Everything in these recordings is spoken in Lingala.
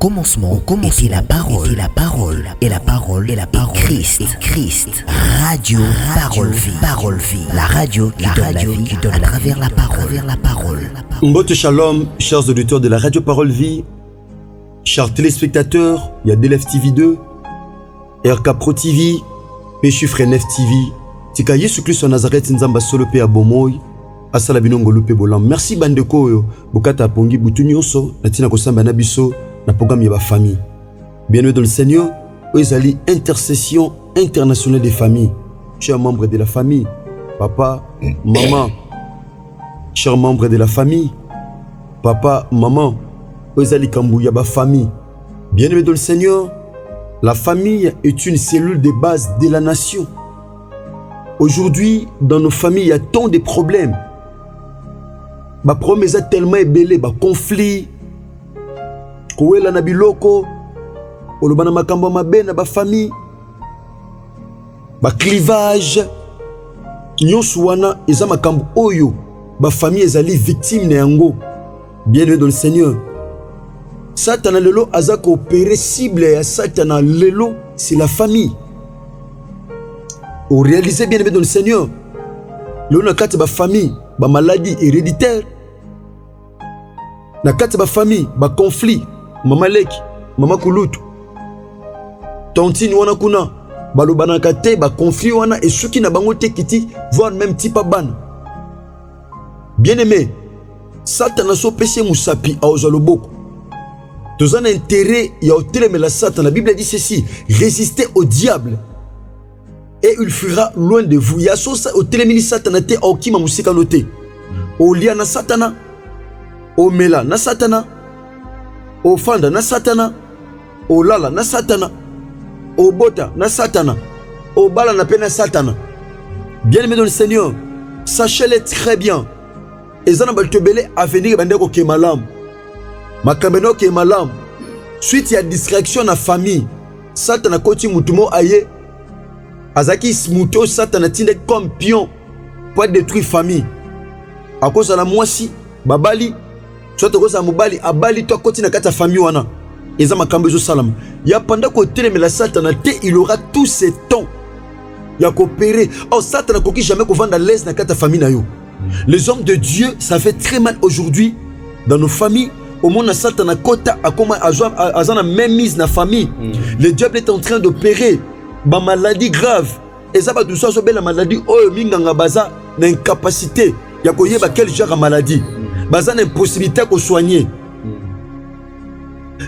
commencement était la parole, et la parole, et la parole, et la parole, Christ, Radio Parole Vie, la radio qui donne la vie à travers la parole. Mbote Shalom, chers auditeurs de la Radio Parole Vie, chers téléspectateurs, il y a DLF TV 2, RK Pro TV, Péchu Frenef TV, Tika Yesu Christ en Nazareth Nzamba Solo Pe Abomoy, Asala Binongo Lupe Bolam. Merci Bandeko yo, Bokata Pongi Butunyoso, Natina Kosamba Nabiso, na programme Yaba Famille. Bienvenue dans le Seigneur, Oezali intercession internationale des familles. Chers membres de la famille, papa, maman, chers membres de la famille, papa, maman, Oezali Kambu Yaba Famille. Bienvenue dans le Seigneur, la famille est une cellule de base de la nation. Aujourd'hui, dans nos familles, il y a tant de problèmes. Ba problème est tellement ébélé, ba conflit. Kouela na biloko, olobana makambo mabe na ba famille. Ba clivage. Nyonso wana eza makambo oyo ba famille ezali victime na yango. Bienvenue dans le Seigneur. Satan lelo aza ko opérer cible ya Satan lelo, c'est la famille. Ou réaliser bien dans le Seigneur. Le na kati ba famille, ba maladie héréditaire. Na kati ba famille, ba conflit, mama leki, mama kulutu. Tontine wana kuna, ba lobana kate, ba conflit wana et suki na bango te kiti, voire même tipa ban. Bien aimé, Satan a so péché musapi a ozaloboko. Tous un intérêt, il y a au télémé la Satan. La Bible dit ceci: résistez au diable et il fuira loin de vous. Il y a au télémé Satan te au kima musika noté. Au lia na Satana, au mela na Satana, au fanda na Satana, au lala na Satana, au bota na Satana, au bala na pena Satana. Bien aimé dans le Seigneur, sachez-le très bien. Et ça n'a pas te belé à venir bandeko ke malam. Makambeno ke malam. Suite ya distraction na famille. Satan a koti mutumo aye. Azaki muto Satan a tinde comme pion pour détruire famille. A cause de la moisi, babali, soit à cause de mobali, abali toi koti na kata famille wana. Eza makambezo salam. Ya pendant côté mais la Satan a té, il aura tous ses temps. Ya coopérer. Oh Satan a coquille jamais qu'on vende l'aise na kata famille na yo. Les hommes de Dieu, ça fait très mal aujourd'hui dans nos familles. Au monde, Satan a kota a comment a même mise na famille. Le diable est en train d'opérer ba maladie grave. Et ça va tout ça la maladie oh minganga baza na incapacité. Ya koyeba quel genre de maladie. Baza na impossibilité ko soigner.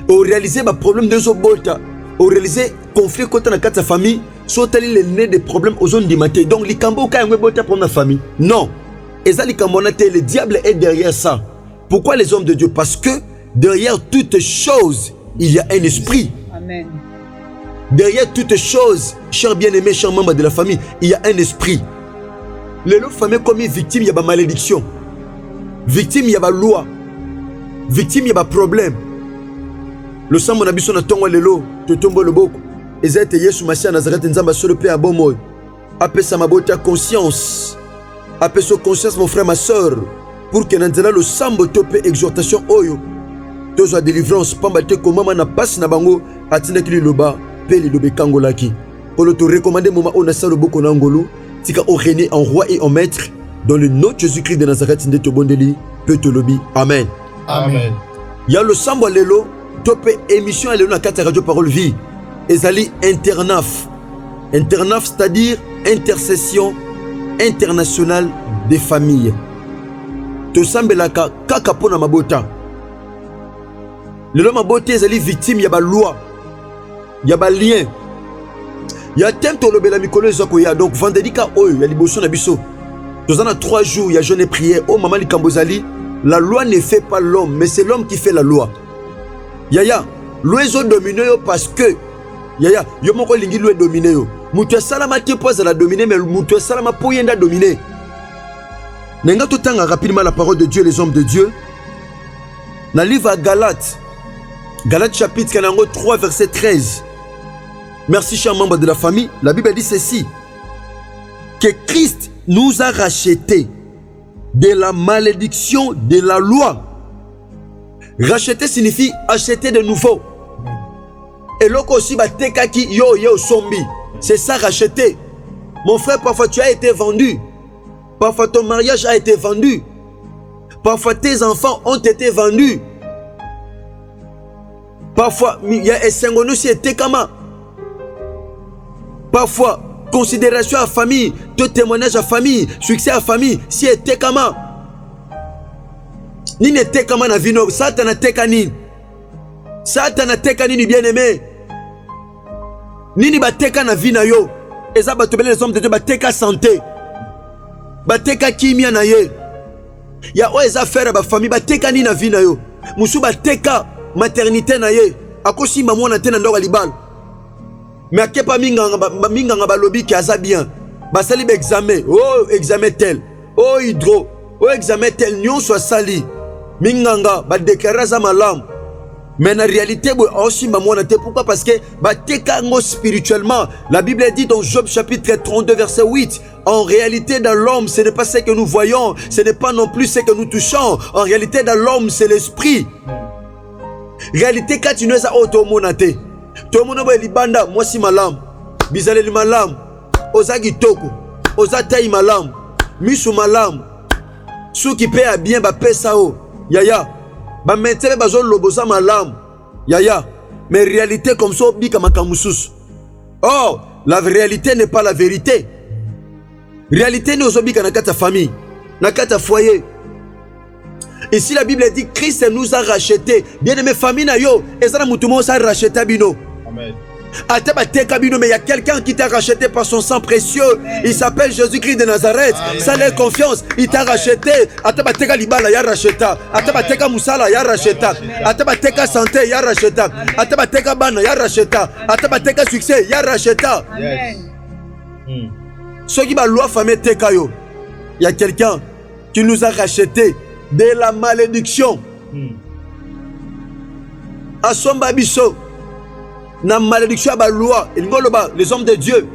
Au réaliser ba problème de zobota, au réaliser conflit kota na kata famille, sotali les nez des problèmes aux zones du matin. Donc likambo ka ngwe bota pour la famille. Non. Et ça le diable est derrière ça. Pourquoi les hommes de Dieu? Parce que derrière toutes choses, il y a un esprit. Amen. Derrière toutes choses, chers bien-aimés, chers membres de la famille, il y a un esprit. Les familles comme victime, il y a une malédiction. Victime, il y a une loi. Victime, il y a un problème. Le sang, mon abisso, na tongo lelo, te tombo le boko. Ezete Yesu Masia Nazareth Nzamba sur le paix à bon mot. Appelle ça ma beauté à conscience. Appelle sa conscience, mon frère, ma soeur. Pour que nous le sambo tope exhortation oyo. Tous à délivrance, pambate comment na passe na bango, atina kili loba, peli lobe kangolaki. Pour le te recommander moment on a ça le boko nangolo, tika au régner en roi et en maître, dans le nom de Jésus-Christ de Nazareth, ndeto bondeli, peut te lobi. Amen. Amen. Ya le sambo lelo, tope émission à na kata radio parole vie. Ezali internaf. Internaf, c'est-à-dire intercession internationale des familles. Tosambelaka kaka pona mabota. Le mabota ezali victime ya ba loi. Ya ba lien. Ya tento lobela mikolo ezako ya donc vendredi ka oyo ya liboso na biso. Tozana 3 jours ya jeûne et prière. Oh maman likambozali, la loi ne fait pas l'homme, mais c'est l'homme qui fait la loi. Yaya, l'oiseau domine yo parce que yaya, yo moko lingi loi domine yo. Mutu salama te pose la dominer mais mutu salama pour yenda dominer. Nenga tout temps rapidement la parole de Dieu, les hommes de Dieu. Dans le livre à Galates, Galates chapitre 3 verset 13. Merci chers membres de la famille. La Bible dit ceci: que Christ nous a rachetés de la malédiction de la loi. Racheter signifie acheter de nouveau. Et l'autre aussi, batekaki yo sombi. C'est ça racheter. Mon frère, parfois tu as été vendu. Parfois ton mariage a été vendu. Parfois tes enfants ont été vendus. Parfois, il y a Essengono si était kama. Parfois, considération à famille, tout témoignage à famille, succès à famille, si était kama. Ni n'était kama na vino, Satan a tekani. Satan a tekani ni bien aimé. Ni ni bateka na vina yo. Eza batobele les hommes de Dieu bateka santé. Bateka kimia na ye. Ya o eza faire ba famille bateka ni na vina yo. Musu bateka maternité na ye. Akosi maman na tena ndoko libal. Mais akepa minganga balobi ki aza bien. Basali ba examen. Oh examen tel. Oh hydro. Oh examen tel nyon soit sali. Minganga ba déclarer za malam. Mais en réalité, pourquoi? Parce que spirituellement, la Bible dit dans Job chapitre 32 verset 8, en réalité dans l'homme, ce n'est pas ce que nous voyons, ce n'est pas non plus ce que nous touchons. En réalité dans l'homme, c'est l'esprit. Réalité, quand tu nous as automonate, tout le monde est libanda, moi si malam, bizale li malam, oza gitoko, oza taï malam, misu malam, sou qui paie à bien, ba paie sao, yaya. Ba maintenant bazo lobosa malam yaya mais réalité comme ça obika makamusus. Oh la réalité n'est pas la vérité. Réalité nous obika na kata famille na kata foyer. Ici la Bible dit Christ nous a racheté. Bien aimé famille na yo ezana mutu mo sa racheté bino. Amen. Mais il y a quelqu'un qui t'a racheté par son sang précieux. Il s'appelle Jésus-Christ de Nazareth. Ça l'est confiance. Il t'a racheté. Atabateka libala ya racheta. Atabateka musala ya racheta. Atabateka santé ya racheta. Atabateka bana ya racheta. Atabateka succès ya racheta. Ceux qui ba loi famille teka yo. Il y a quelqu'un qui nous a racheté de la malédiction. Asomba biso. Na malédiction à la loi, les hommes de Dieu,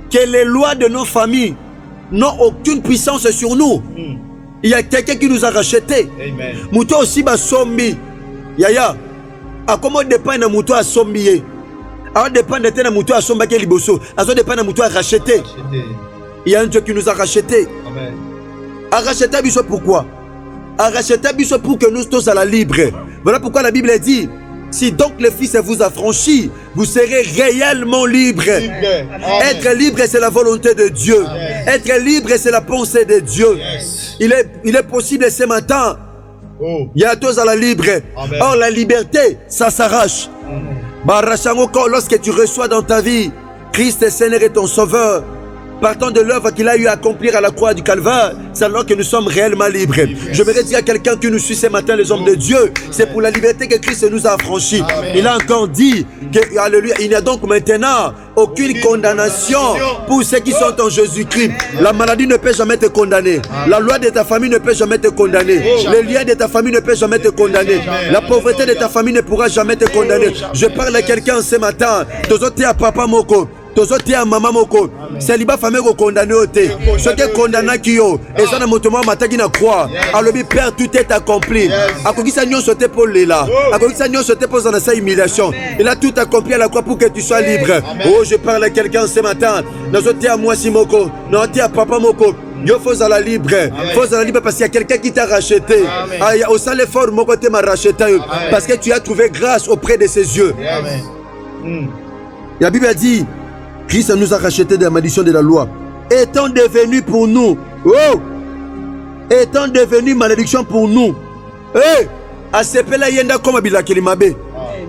que les lois de nos familles n'ont aucune puissance sur nous. Il y a quelqu'un qui nous a racheté. Mouto aussi ba sombi. Yaya. A comment dépend na mouto a sombi. A dépend de tena mouto a somba ke liboso. A dépend na mouto a racheté. Il y a un Dieu qui nous a racheté. A racheté biso pourquoi? A racheté biso pour que nous tous à la libre. Voilà pourquoi la Bible dit si donc le Fils vous affranchit, vous serez réellement libre. Être libre, c'est la volonté de Dieu. Être libre, c'est la pensée de Dieu. Il est possible ce matin. Il y a tous à la libre. Or, la liberté, ça s'arrache. Lorsque tu reçois dans ta vie Christ Seigneur et ton Sauveur, partant de l'œuvre qu'il a eu à accomplir à la croix du Calvaire, c'est alors que nous sommes réellement libres. Je voudrais dire à quelqu'un qui nous suit ce matin, les hommes de Dieu, c'est pour la liberté que Christ nous a affranchis. Il a encore dit que, alléluia, il n'y a donc maintenant aucune condamnation pour ceux qui sont en Jésus-Christ. La maladie ne peut jamais te condamner. La loi de ta famille ne peut jamais te condamner. Les liens de ta famille ne peuvent jamais te condamner. La pauvreté de ta famille ne pourra jamais te condamner. Je parle à quelqu'un ce matin. Tozote à papa moko. Tozote à maman moko. Célibat famille ko condamné oté. Ce qui condamna qui yo. Et ça na motoma matagi na croix. Alobi père tout est accompli. Akokisa nyon sote pour lela. Akokisa nyon sote pour sa humiliation. Il a tout accompli à la croix pour que tu sois libre. Oh, je parle à quelqu'un ce matin. Nazote à moi si moko. Nazote à papa moko. Yo faut à la libre. Faut à la libre parce qu'il y a quelqu'un qui t'a racheté. Au sein l'effort moko te m'a racheté parce que tu as trouvé grâce auprès de ses yeux. La Bible a dit Christ nous a racheté de la malédiction de la loi, étant devenu pour nous, étant devenu malédiction pour nous. Asepela yenda comme bilakeli mabe.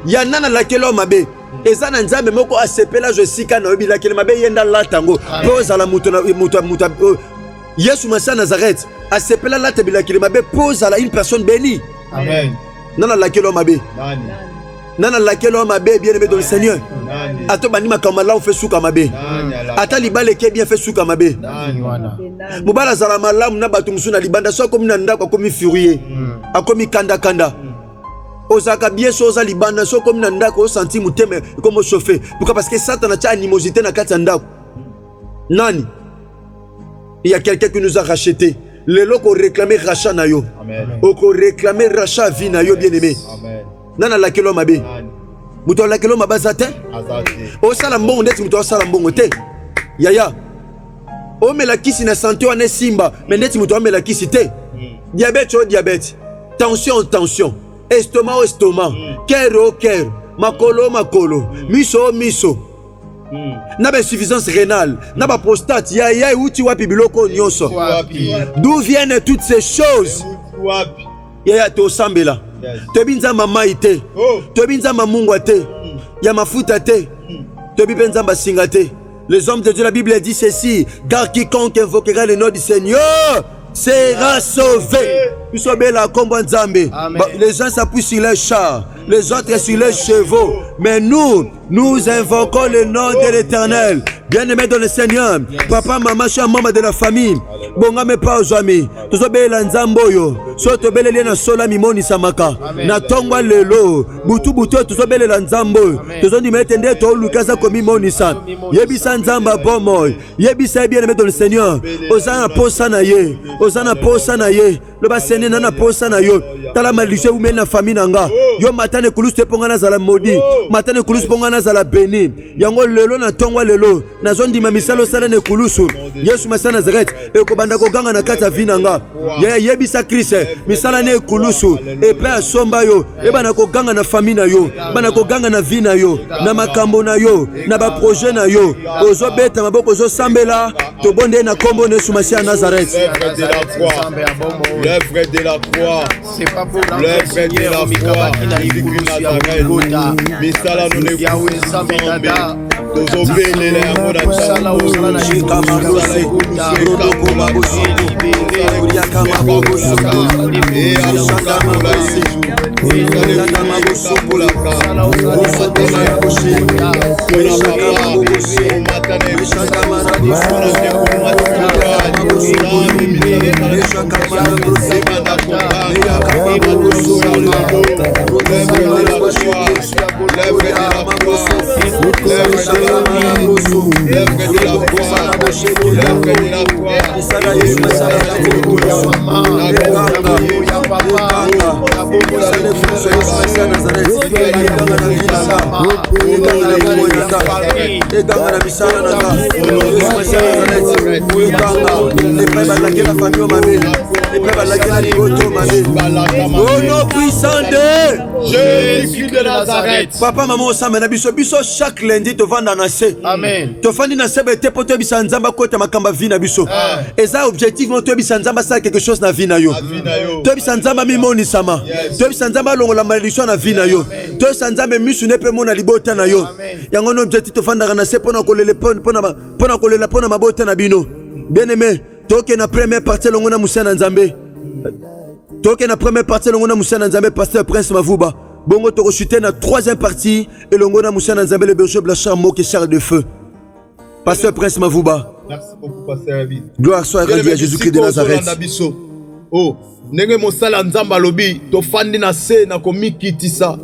Yanana lakelo mabe. Ezana nzambe moko asepela je sika na bilakeli mabe yenda latango. Pose à la muta. Yesu Massa Nazareth asepela la bilakeli mabe pose à la une personne bénie. Amen. Nana lakelo mabe. Nana laquelle homme a bien aimé dans le Seigneur. Ato banima kamala on fait souka mabe. Ata libale ke bien fait souka mabe. Mubala zala malam na batumsu na libanda so comme nanda ko comme furieux. Akomi kanda kanda. Osaka bien chose libanda so comme nanda ko senti muteme comme chauffer. Pourquoi? Parce que Satan a animosité na katanda. Nani? Il y a quelqu'un qui nous a racheté. Les locaux réclamer rachat na yo. Oko réclamer rachat vie na yo bien aimé. Amen. Nana laquelle homme abe. Muto la kelo mabaza te. O sala mbongo ndeti muto sala mbongo te. Yaya. O mela kisi na santé wana simba, mais ndeti muto mela kisi te. Diabète diabète. Tension. Estomac. Cœur. Makolo. Miso. N'a insuffisance rénale, n'a pas prostate, ya uti wapi biloko nyonso. D'où viennent toutes ces choses? Ya to sambela. To binza mama ite. To binza mamungwa te. Ya mafuta te. To binza basinga te. Les hommes de Dieu, la Bible dit ceci: car quiconque invoquera le nom du Seigneur sera sauvé. Les gens s'appuient sur les chars, les autres sur les chevaux, mais nous invoquons le nom de l'Éternel. Bien-aimé dans le Seigneur, papa, maman, chers membres de la famille, bonga me pas aux amis, tous obéis nzamboyo, soto belele na sola mimoni samaka, na tongwa lelo, butu tous obéis nzamboyo, tous on dit metende to lukaza komi monisa, yebisa nzamba bomoy, yebisa bien-aimé dans le Seigneur, osana posa na ye, le basene na posa na yo, tala malishe ou na famille nanga, yo matane kulus te ponga na zala modi, matane kulus ponga na zala beni, yango lelo na tongwa lelo. Na zone di mamisalo sala ne kulusu Yesu masa Nazareth e ko banda ko ganga na kata vinanga ya yebisa Christ misala ne kulusu e pe asomba yo e bana ko ganga na famille na yo bana ko ganga na vie na yo na makambo na yo na ba projet na yo ozo beta maboko zo sambela to bonde na kombo ne sumasi Nazareth. L'œuvre de la croix, c'est pas pour l'œuvre de la croix misala no ne tozobelele yango na Jésus de Nazareth. Papa, maman, samena biso chaque lundi te vanda na se. Amen. Te fandi na se bete poto bisa nzamba kota makamba vina biso. Eza objectivement to bisa nzamba sa quelque chose na vina yo. To bisa nzamba mimoni sama. To bisa nzamba longola malédiction na vina yo. To bisa nzamba misu nepe mona libota na yo. Yango no objectif to fanda na se pona kolele pona kolela pona mabota na bino. Bien aimé, toke na première partie longona musana nzambe. Toke na première partie longona musana nzambe pasteur Prince Mavuba. Bongo to rechuté na troisième partie et longona musana nzambe le berger Blachar Mo qui sert de feu. Pasteur Prince Mavuba. Merci beaucoup pasteur David. Gloire soit rendue à Jésus-Christ de Nazareth. Oh, ndenge mosala nzamba lobi to fandi na se na komikitisa.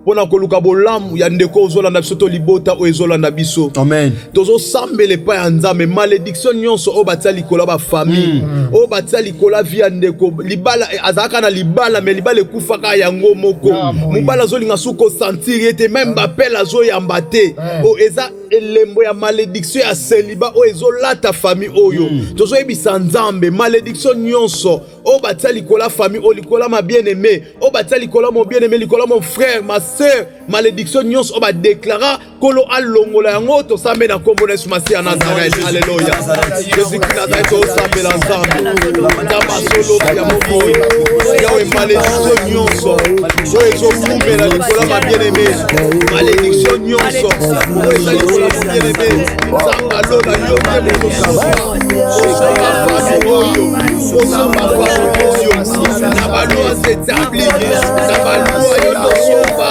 Pona koluka bolamu ya ndeko ozolanda biso to libota o ezolanda biso. Amen. Tozo sambele pa ya nzambe malédiction nyonso o batia likola ba famille. O batia likola via ndeko libala azaka na libala mais libala ekufaka yango moko. Mobala zolinga suko sentir ete même bapela zo yamba te. O eza elembo ya malédiction ya celibat o ezolata famille oyo. Tozo ebisa nzambe malédiction nyonso o batia likola famille o likola ma bien-aimé. O batia likola mon bien-aimé likola mon frère ma sœur, malédiction nyons on va déclarer kolo alongola yango to sambe na kombo na sumasi ya Nazareth. Alléluia. Jésus Christ Nazareth o sambe la nzambe. Ndamba solo ya moko. Yawe malédiction nyons so ezo kumbe la likola ma bien-aimé. Malédiction nyons o ezo likola ma bien-aimé. Samba lola yo memo o samba fa oyo. O samba fa oyo. Na balua s'établit. Na balua yo no soba.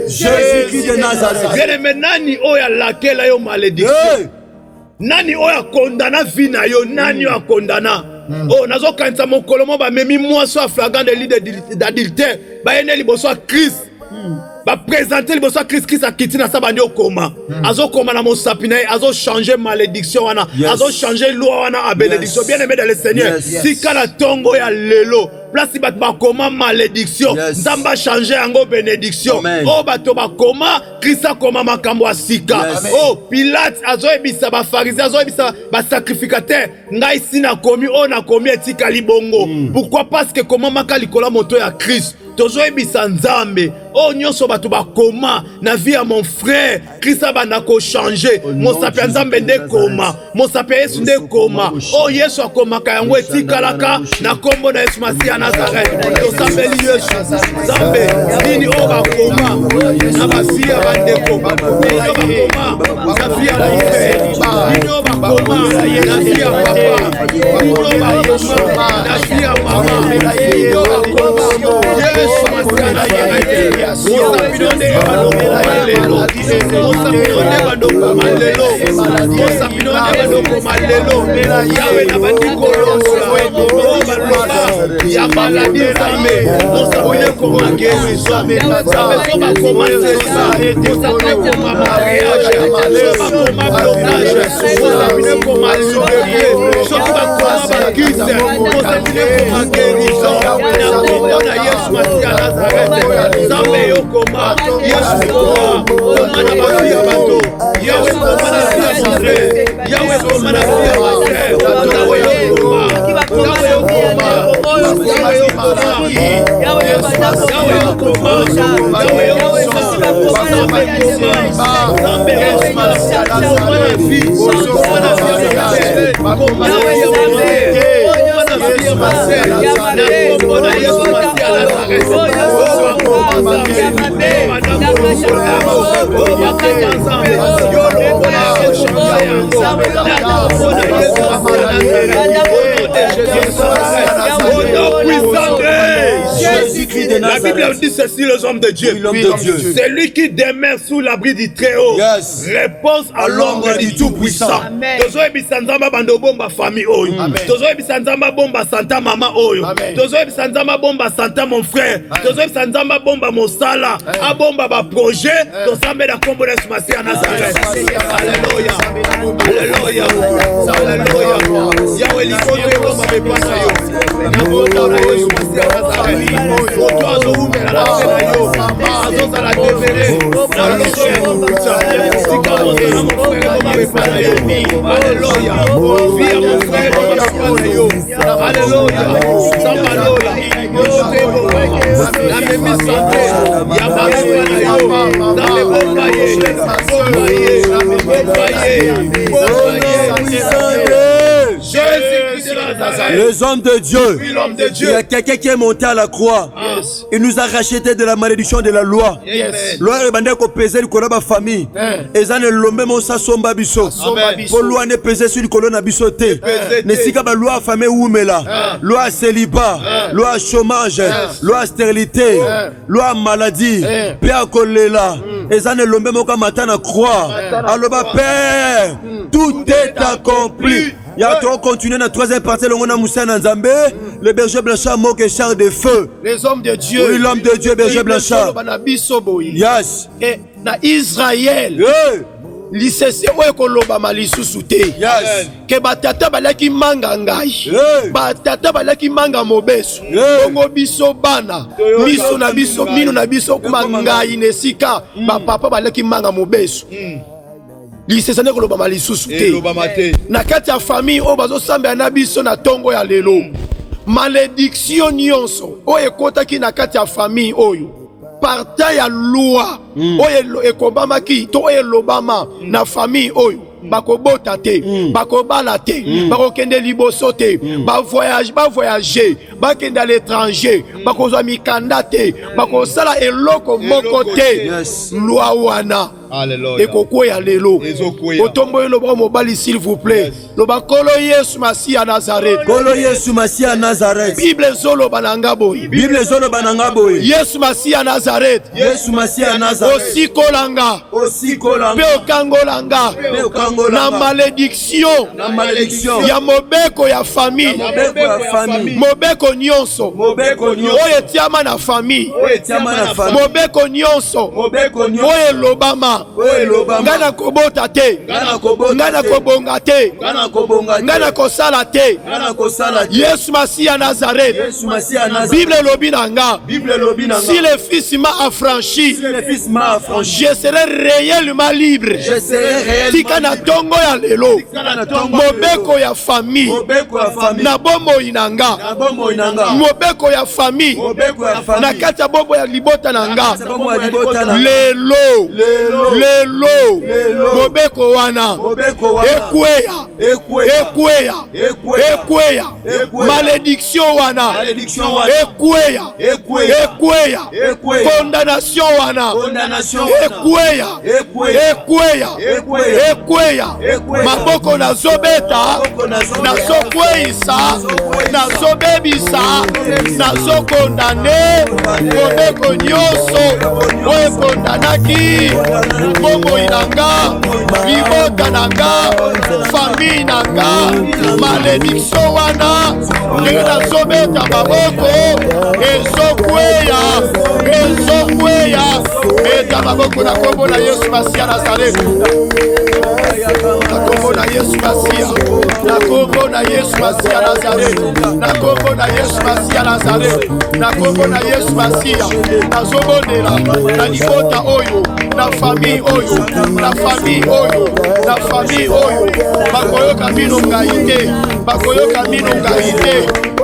Jésus-Christ de Nazareth. Nani oya lakela yo malédiction. Nani oya kondana vie na yo, nani oya kondana. Oh, nazo kanisa mokolo mo ba memi mwaso a flagrant délit d'adultère. Ba yene liboso a Christ. Ba présenter liboso a Christ a kiti na sabandi okoma. Azo koma na mosapina, azo changer malédiction wana. Azo changer loi wana a bénédiction. Bien aimé dans le Seigneur. Si kana tongo ya lelo. Place bat ba koma malédiction. Nzamba changer yango bénédiction. Oh bato ba koma Christa koma makambo asika. Oh Pilate azo ebisa ba pharisien azo ebisa ba sacrificateur. Ngai sina komi o na komi etika libongo. Pourquoi? Parce que comment maka likola moto ya Christ. Tozo ebisa nzambe. Oh nyonso bato ba koma na vie à mon frère. Christa ba na ko changer. Mon sapia nzambe nde koma. Mon sapia Yesu nde koma. Oh Yesu akoma ka yango etika laka na kombo na Yesu Masia Nazareth. Tosambeli Yesu. Nzambe nini o ba koma na ba fia bandeko. Nini o ba koma na fia la Yesu. Nini o ba koma na fia papa. Nini o ba koma na fia mama. Nini o ba koma Yesu Masia Nazareth. Mosapinone bandoko malelo. Mosapinone bandoko malelo. Mosapinone bandoko malelo. Yawe na bandiko longola. Oh baloba ya maladi nzambe. Mosapine koma guérison. Nzambe soba koma sesa. Mosapine koma mariage. Soba koma blocage. Mosapine koma liberté. Soba koma bakise. Mosapine koma guérison. Na kombo na Yesu Masia Nazareth. Nzambe yo koma. Yesu koma. Koma na bafi ya bato. Yawe koma na fia mondre. Yawe koma na fia mondre. Yawe yo koma. Yawe yo koma. Yawe yo koma. Yawe yo koma. Yawe yo koma. Yawe yo koma. Nzambe Yesu Masia koma na fi. Koma na fia mondre. Koma na fia mondre. La Bible dit ceci, les hommes de Dieu. C'est lui qui demeure sous l'abri du Très-Haut. Repose à l'ombre du Tout-Puissant. Tozo ebisa nzamba bando bomba famille oyo. Tozo ebisa nzamba bomba santa mama oyo. Tozo ebisa nzamba bomba santa mon frère. Tozo ebisa nzamba bomba mosala. A bomba ba projet. Tosambe na kombo na Yesu Masia Nazareth. Alléluia. Alléluia. Alléluia. Yahweh likoto bomba bepasa yo. Na kombo na Yesu Masia Nazareth. Oto azo umela na sena yo. Azo za la devere. Na loso ya mukuta. Sika moza na mon frère bomba bepasa yo. Alléluia. Via mon frère bomba bepasa yo. Alléluia. Sambalola. Yotebo. La memi santé. Yabare bepasa yo. Dans les bombaye. Bombaye. Les hommes de Dieu. Il y a quelqu'un qui est monté à la croix. Il nous a racheté de la malédiction de la loi. Loi ebande ko peser likolo ba famille. Ezane lombe mo sa somba biso. Pour loi ne peser sur likolo na biso te. Ne sika ba loi famille oumela. Loi célibat, loi chômage, loi stérilité, loi maladie, pia kolela. Ezane lombe mo ka matin na croix. Aloba Père, tout est accompli. Ya to continuer na troisième partie le ngona Moussa Nzambe, le berger Blanchard moque char de feu. Les hommes de Dieu. Oui, l'homme de Dieu berger Blanchard. Bana biso boyi. Yes. Et na Israël. lisese oyo kolobama lisusu te ke batata balaki manga ngai batata balaki manga mobesu bongo biso bana miso na biso mino na biso kuma ngai nesika bapapa balaki manga mobesu lisese ne kolobama lisusu te na kati ya famille oyo bazosambela na biso na ntongo ya lelo malédiction nyonso oyo ekotaki na kati ya famille oyo parta ya loi oyo ekobamaki to oyo elobama na famille oyo bakobota te bakobala te bakokende liboso te bavoyage bakende à l'étranger bakozwa mikanda te bakosala eloko moko te loi wana ekokweya lelo otombo yo loba mobali s'il vous plaît loba kolo Yesu Masiya Nazareth Kolo Yesu Masiya Nazareth Bible ezoloba na nga boye Yesu Masiya Nazareth osikolanga mpe okangolanga na malédiction ya mobeko ya famille mobeko nyonso oyo etiama na famille mobeko nyonso oyo elobama ngai na kobota te ngai na kobonga te ngai na kosala te Yesu Masiya Nazareth Bible elobi na nga si le fils m'a affranchi je serai réellement libre tika na tongo ya lelo mobeko ya famille na bomoi na nga mobeko ya famille na kati ya bomoi ya libota na nga lelo mobeko wana ekweya malédiction wana ekweya condamnation wana ekweya maboko nazobeta nazokweyisa nazobebisa nazokondane mobeko nyonso oyo ekondanaki bomoi na nga libota na nga famille na nga malédiction wana ndenge nazobeta maboko ezokweya eta maboko na kombo na Yesu Masiya Nazareth na kombo na Yesu Masiya na kombo na Yesu Masiya Nazareth na kombo na Yesu Masiya Nazareth na kombo na Yesu Masiya nazobondela na libota oyo na famille oyo bakoyoka bino ngai te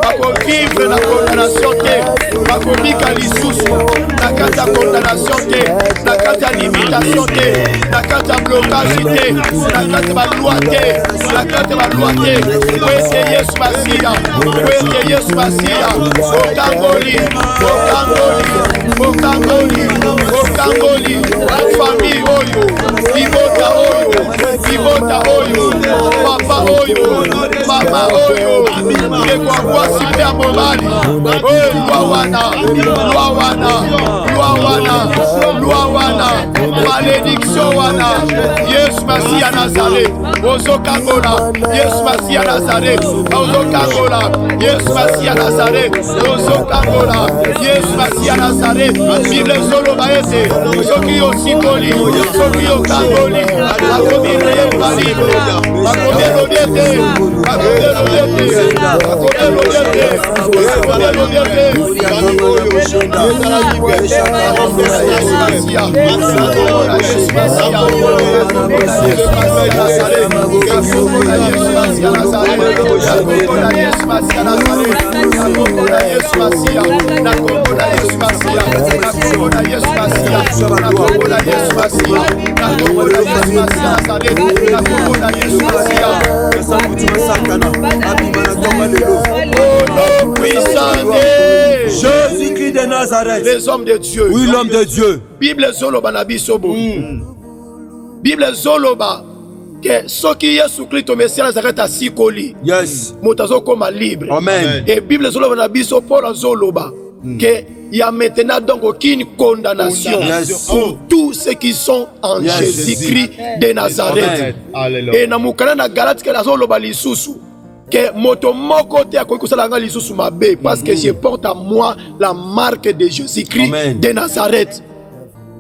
bakovivre na condamnation te bakobika lisusu na kati ya condamnation te na kati ya limitation te na kati ya blocage te na kati ya baloi te kwete Yesu Masiya okangoli famille oyo libota oyo papa oyo mama oyo ekwakwasi mpe ya mobali oyo loi wana malédiction wana Yesu Masiya Nazareth ozokangola Yesu Masiya Nazareth ozokangola Yesu Masiya Nazareth ozokangola Yesu Masiya Nazareth Bible ezoloba ete soki osikoli soki okangoli akomi réellement libre akomi elodiete Jésus-Christ de Nazareth, les hommes de Dieu. Oui, l'homme de Dieu. Bible zoloba na bisobo. Bible zoloba que soki Yesu Kristo Messia Nazareth asikoli. Yes. Motazo koma libre. Amen. Et Bible zoloba na biso Paul zoloba que il y a maintenant donc aucune condamnation pour tous ceux qui sont en Jésus-Christ de Nazareth. Et na mukana na Galate que la zoloba lisusu. Que moto moko te akoki kosala nga lisusu mabe parce que je porte à moi la marque de Jésus-Christ de Nazareth.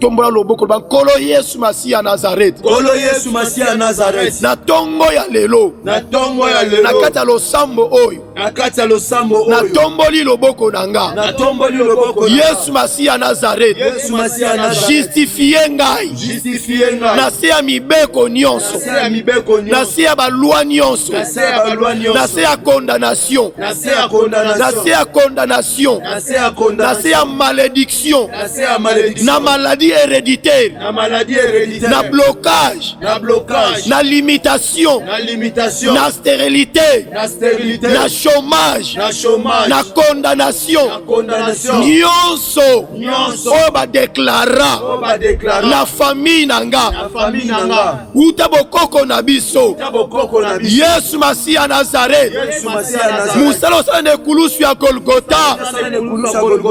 tombola loboko ba nkolo Yesu Masiya ya Nazareth. Kolo Yesu Masiya ya Nazareth. Na tongo ya lelo. Na tongo ya lelo. Na kata losambo oyo. Na kata losambo oyo. Na tomboli loboko nanga. Na tomboli loboko nanga. Yesu Masiya ya Nazareth. Yesu Masiya ya Nazareth. Justifie ngai. Justifie ngai. Na se ya mibeko nyonso. Na se ya mibeko nyonso. Na se ya balwa nyonso. Na se ya balwa nyonso. Na se ya condamnation. Na se ya condamnation. Na se ya condamnation. Na se ya condamnation. Na se ya malédiction. Na se ya malédiction. Na maladie héréditaire. Na maladie héréditaire. Na blocage. Na blocage. Na limitation. Na limitation. Na stérilité. Na stérilité. Na chômage. Na chômage. Na condamnation. Na condamnation. Nyonso. Nyonso. Oyo ba déclara. Oyo ba déclara. Na famille nanga. Na famille nanga. Uta bokoko na biso. Uta bokoko na biso. Yesu Masiya ya Nazareth. Yesu Masiya ya Nazareth. Musala osala na ekulusu ya Golgota.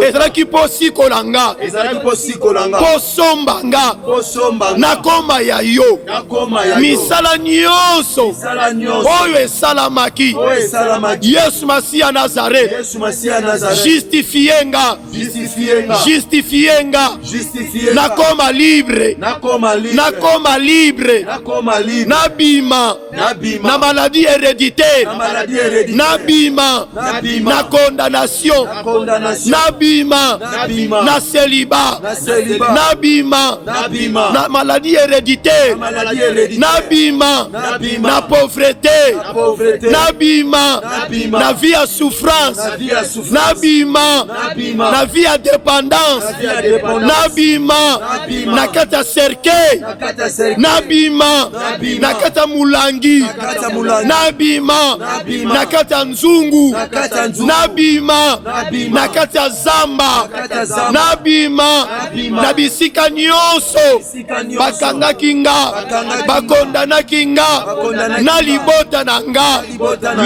Ezalaki mpo sikola nga. Ezalaki mpo sikola nga. Mpo somba nga. Mpo somba nga. Nakoma ya yo. Nakoma ya yo. Misala nyonso. Misala nyonso. Oyo esalamaki. Oyo esalamaki. Yesu Masiya ya Nazareth. Yesu Masiya ya Nazareth. Justifie nga. Justifie nga. Justifie nga. Justifie nga. Nakoma libre. Nakoma libre. Nakoma libre. Nakoma libre. Nabima. Nabima. Na maladie héréditaire. Na maladie héréditaire. Nabima. Nabima. Na condamnation. Na condamnation. Nabima. Nabima. Na célibat. Na célibat. Nabima. Nabima. Na maladie héréditaire. Na maladie héréditaire. Nabima. Nabima. Na pauvreté. Na pauvreté. Nabima. Nabima. Na vie à souffrance. Na vie à souffrance. Nabima. Nabima. Na vie à dépendance. Na vie à dépendance. Nabima. Nabima. Na kata cercueil. Na kata cercueil. Nabima. Nabima. Na kata mulangi. Na kata mulangi. Nabima. Nabima. Na kata nzungu. Na kata nzungu. Nabima. Nabima. Na kata zamba. Na kata zamba. Nabima. Nabima. Na bisika nyonso. Bisika nyonso. Bakangaki nga. Bakangaki nga. Bakondanaki nga. Bakondanaki Na nga. libota na nga. libota na nga.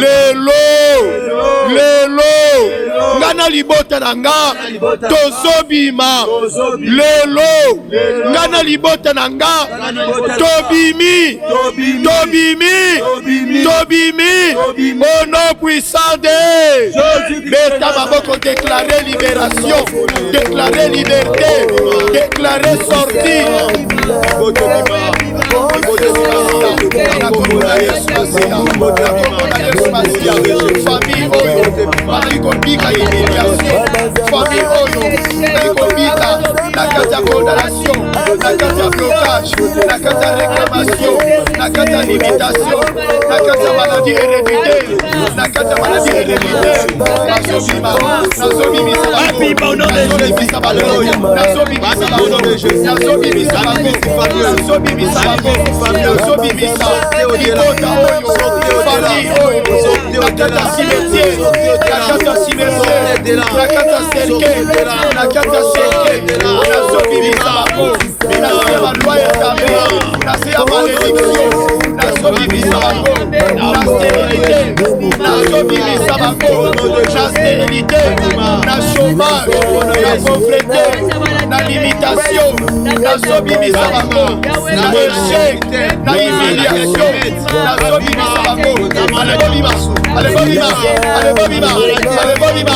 Lelo. Nga na libota na nga. libota na nga. Tozobima. Tozobima. Lelo. Nga na libota na nga. na libota na nga. Tobimi. Tobimi. Tobimi. Tobimi. Tobimi. Tobimi. Au nom puissant de Jésus-Christ. Beta Maboko, déclarer libération, déclarer liberté, déclarer sortie. Famille oyo bazali kobika humiliation, famille oyo bazali kobika na kati ya condamnation, na kati ya blocage, na kati ya réclamation, na kati ya limitation, na kati ya maladie héréditaire, na kati ya maladie héréditaire. Nazobima, nazobimisa bango, nazobimisa bango, nazobimisa bango, nazobimisa bango, nazobimisa bango, nazobimisa libota oyo, famille oyo, na kati ya cimetière, na kati ya cimetière, na kati ya cercueil, na kati ya cercueil, nazobimisa bango, nase ya balwa ya tabe, nase ya malédiction, nazobimisa bango, na stérilité, nazobimisa bango, na stérilité, na chômage, na pauvreté, na limitation, nazobimisa bango, na échec, na humiliation, nazobimisa bango, alebobima, alebobima, alebobima, alebobima, alebobima,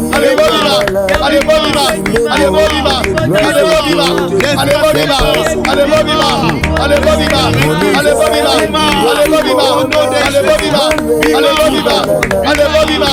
alebobima, alebobima, alebobima, alebobima, alebobima, alebobima, alebobima, alebobima, alebobima,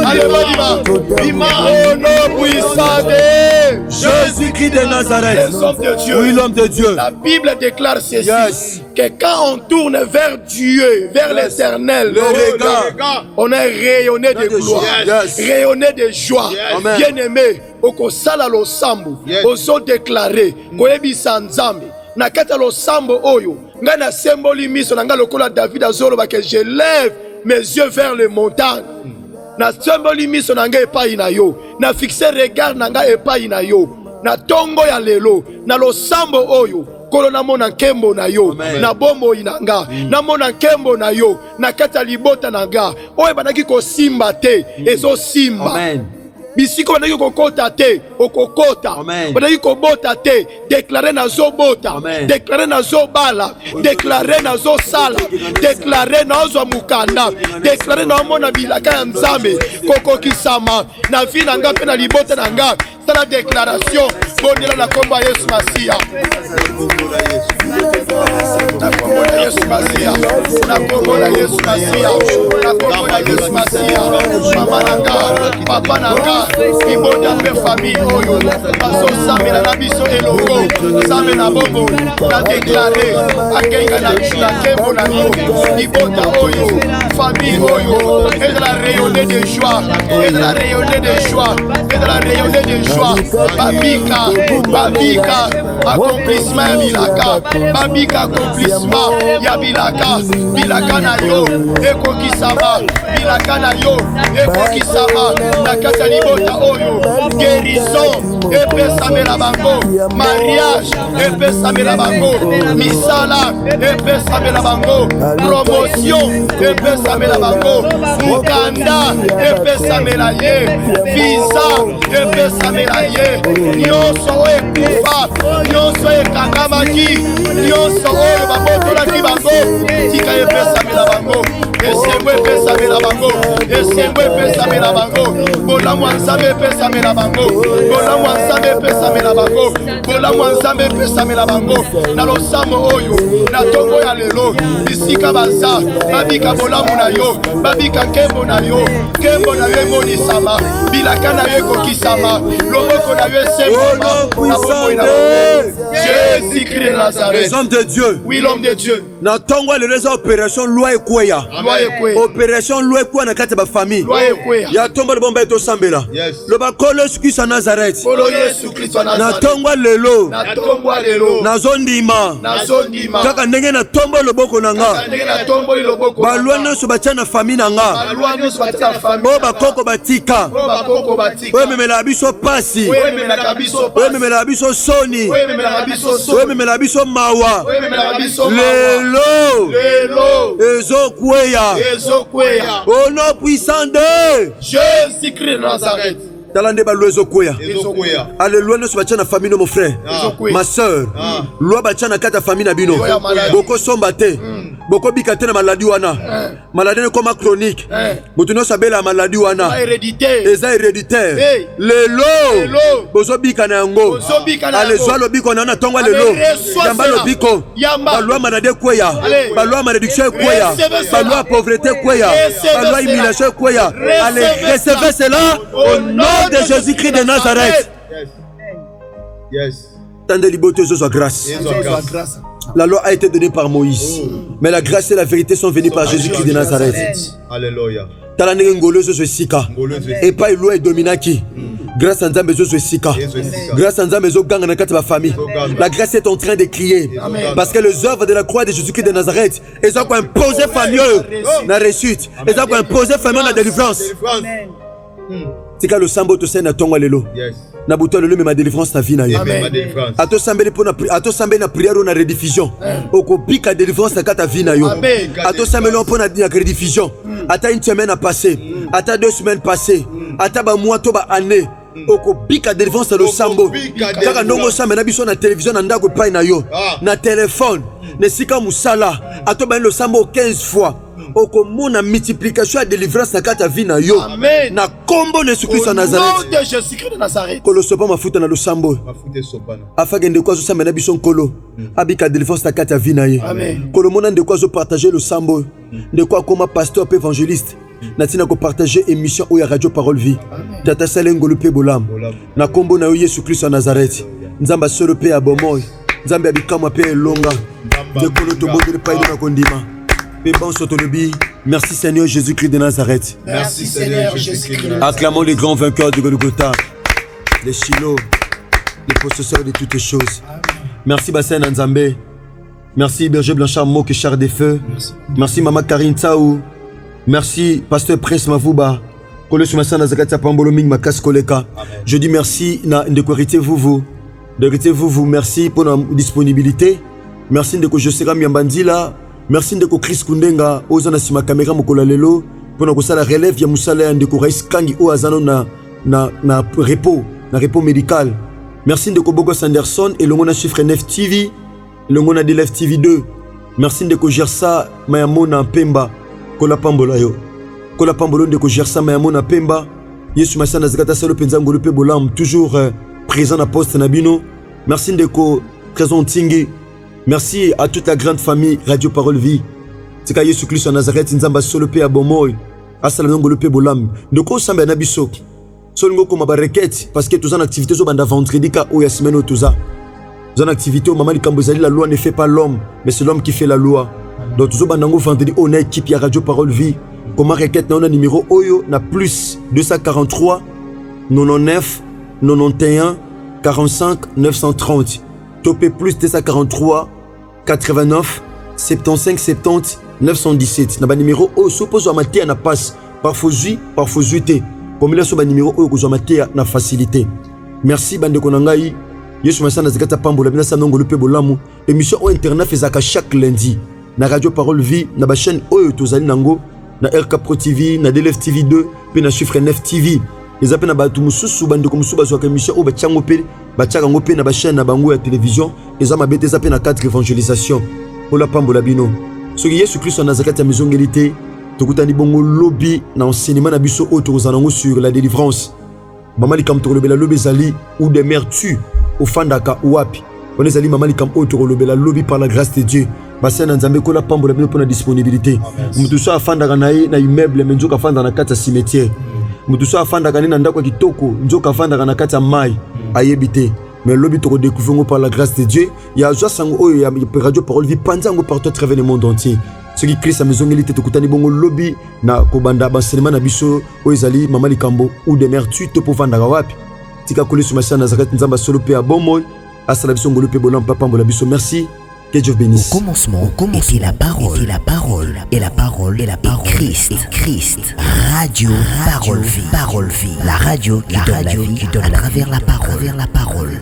alebobima, alebobima, au nom puissant de Jésus-Christ de Nazareth. l'homme de Dieu. Oui, l'homme de Dieu. La Bible déclare ceci, Yes. que quand on tourne vers Dieu, vers l'Éternel, Le regard. on est rayonné de gloire, Yes. rayonné de joie. Amen. Bien-aimé, okosala losambo, Yes. ozo déclarer, koyebisa nzambe, na kata losambo oyo, nga na semboli miso na nga lokola David azoloba que je lève mes yeux vers les montagnes. Na semboli miso na nga epai na yo, na fixe regard na nga epai na yo, na tongo ya lelo, na losambo oyo, kolo namona nkembo na yo, Amen. na bomoi na nga, namona nkembo na yo, na kati ya libota na nga, oyo bandaki kosimba te, ezosimba. Amen. Bisiko bandaki kokota te, okokota. Amen. Bandaki kobota te, déclarer nazobota, Amen. déclarer nazobala, déclarer nazosala, déclarer nazwa mukanda, déclarer naomona bilaka ya nzambe kokokisama na vi na nga mpe na libota na nga. tala déclaration bondela na kombo ya Yesu Masia na kombo ya Yesu Masia na kombo ya Yesu Masia na kombo ya Yesu Masia mama nanga papa nanga ibonda pe famille oyo baso samela na biso elongo samela bongo na déclarer akenga na kembo na yo ibonda oyo famille oyo et de la rayonner de joie et de la rayonner de joie et de la rayonner de joie babika accomplissement ya bilaka babika accomplissement ya bilaka na yo ekokisama bilaka na yo ekokisama na kati ya libota oyo guérison epesamela bango mariage epesamela bango misala epesamela bango promotion epesamela bango mukanda epesamela ye visa epesamela ye nyonso oyo ekufa nyonso ekangamaki nyonso oyo babotolaki bango tika epesamela bango esengo epesamela bango esengo epesamela bango bolamu ya nzambe epesamela bango bolamu ya nzambe epesamela bango bolamu ya nzambe epesamela bango na losambo oyo na ntongo ya lelo bisika baza babika bolamu na yo babika nkembo na yo emonisama bilaka na yo ekokisama loboko na yo esengama na bomoi na bango Jésus-Christ de Nazareth. L'homme de Dieu. Oui, l'homme de Dieu. Na tongo le les opération loi ekweya. Opération loi ekweya na kati ba famille. Ya tongo le bomba eto sambela. Le ba kolo Jésus Nazareth. Kolo Yesu Christ Nazareth. Na tongo lelo. Na tongo lelo. Na zondima. Na zondima. Kaka ndenge na tombo loboko na nga. Kaka ndenge na tombo loboko. Ba loi no so batia na famille na nga. Ba loi no so batia na famille. Bo ba koko batika. Bo ba koko batika. We memela biso pasi. We memela biso pasi. We memela biso soni. We memela biso soni. We memela biso mawa. We memela biso mawa. Lelo Ezokweya. Au nom puissant de Jésus-Christ de Nazareth. Talande ba loi ezokweya. Alléluia, nous sommes na famille mon frère, ma soeur. Loi ba na kata famille na bino. Boko somba te. Boko bikate na maladie wana. Maladie ne comme chronique. Botuno sabela maladie wana. Eza héréditaire. Lelo. Bozo bika na yango. Ale zwalo biko na tonga lelo. Yamba lo biko. Ba loi maladie kweya. Ba loi malédiction kweya. Ba loi pauvreté kweya. Ba loi humiliation kweya. Allez, recevez cela au nom de Jésus-Christ de Nazareth. Yes. Tendez libote soit grâce. La loi a été donnée par Moïse, mais la grâce et la vérité sont venues par Jésus-Christ de Nazareth. Alléluia. Talanenge ngolozo zo sika. Et pas loi et dominaki. Grâce à Nzambe zo sika. Grâce à Nzambe zo ganga na kati ba famille. La grâce est en train de crier parce que les œuvres de la croix de Jésus-Christ de Nazareth, ils ont imposé famille na réussite. Ils ont imposé famille na délivrance. Tika le sambo to sena tonga lelo. Na buto lelo me ma délivrance na vie na yo. Ato sambeli pona ato sambeli na prière na rediffusion. Oko bika délivrance na kata vie na yo. Ato sambeli pona na rediffusion. Ata une semaine a passé, ata 2 semaines passées, ata ba mois to ba année. Oko bika délivrance na lo sambo. Kaka ndongo samba na biso na télévision na ndako pai na yo. Na téléphone, ne sika musala, ato ba lo sambo 15 fois. Okomona multiplication ya délivrance na kata vie na yo. Amen. Na kombo na Jésus-Christ de Nazareth. Au nom de Jésus-Christ de Nazareth. Kolo sopa mafuta na losambo. Afin de quoi zo samba na bison kolo. Abika délivrance na kata vie na ye. Amen. Kolo mona de quoi zo partager le sambo. De quoi comme pasteur peu évangéliste. Natina ko partager émission ou ya radio parole vie. Tata Salengo le pe bolam. Na kombo na yo Jésus-Christ de Nazareth. Nzamba solo pe abomoy. Nzamba bikama pe longa. De kolo to bodele pa ina kondima. Merci Seigneur Jésus-Christ de Nazareth. Merci Seigneur Jésus-Christ. Acclamons les grands vainqueurs de Golgotha, les Shiloh, les possesseurs de toutes choses. Merci Bassin Nzambe. Merci Berger Blanchard Mok et Char des Feux. Merci Maman Karine Tsaou. Merci Pasteur Prince Mavouba. Je dis merci de vous. Merci pour notre disponibilité. Merci de que je serai Miambandila. Merci de Chris Kundenga ozana sima caméra mokola lelo pona ko sala relève ya musala de ko Kangi o azano na repos médical. Merci de Bogo Sanderson et l'ongona chiffre 9 TV, l'ongona de Live TV 2. Merci de ko Gersa Mayamona Pemba kola pambolo yo. Kola pambolo de ko Gersa Mayamona Pemba Yesu Masana Zakata Salo Penza Ngolo Pe Bolam, toujours présent à poste Nabino. Merci Ndeko, présent Tingi. Merci à toute la grande famille Radio Parole Vie. Tika Yesu Christ en Nazareth, Nzamba Solo Pe Abomoy. Asala Ngolo Pe Bolam. Ndeko Samba Nabiso. Solongo Koma Barekete, parce que tous en activité, zo banda vendredi ka ou Yasmeno Touza. Zone activité, Maman Likambozali, la loi ne fait pas l'homme, mais c'est l'homme qui fait la loi. Donc, tout le monde vendredi, on a équipe, il y a Radio Parole Vie. Comment requête, on a numéro Oyo, na plus 243 99 91 45 930. Topé plus 243 89 75 70 917. Na numéro Oyo, suppose à mater na passe. Parfois, juité. Comme il y a sur numéro Oyo, que mater na facilité. Merci, Bande Konangai. Yesu Masana Zakata Pambola, Bina Sanongo Lupe Bolamu. Émission au internet faisaka chaque lundi. Na Radio Parole Vie, na ba chaîne Oyo Tozali Nango, na RK Pro TV, na DLF TV 2, puis na Chiffre 9 TV. Les appels na ba tumususu bande comme suba zo émission o ba tchango pe, ba tchango pe na ba chaîne na bango ya télévision, les ama bete zape na 4 évangélisation. Ola Pambola Bino. Ce qui Yesu Christ en Nazareth ya maison ngélité, tokutani bongo lobby na enseignement na biso o tozanango sur la délivrance. Mama likam to lobela lobby zali ou des mères tuent au fandaka wapi. On est allé Mama likam o to lobela lobby par la grâce de Dieu. Basena Nzambe kola Pambola Bino pour la disponibilité. Mutuso afandaka na ye na immeuble mais nzoka afandaka na kati ya cimetière. Mutuso afandaka na ndako kitoko nzoka afandaka na kati ya mai ayebite. Mais lobby to découvrir par la grâce de Dieu. Il y a joie sango oyo ya Radio Parole Vie panzango partout à travers le monde entier. Ce qui Christ a maison ngélité to kutani bongo lobby na kobanda banselement na biso oyo ezali Mama likambo ou des mères tu to povandaka wapi. Tika kole sur Masana Nazareth Nzamba solo pe abomoy asala biso ngolo pe bolam papa mbola biso merci. Que Dieu bénisse. Au commencement, était la parole, et la parole, Christ. Radio Parole Vie. La radio qui donne la vie à travers la parole.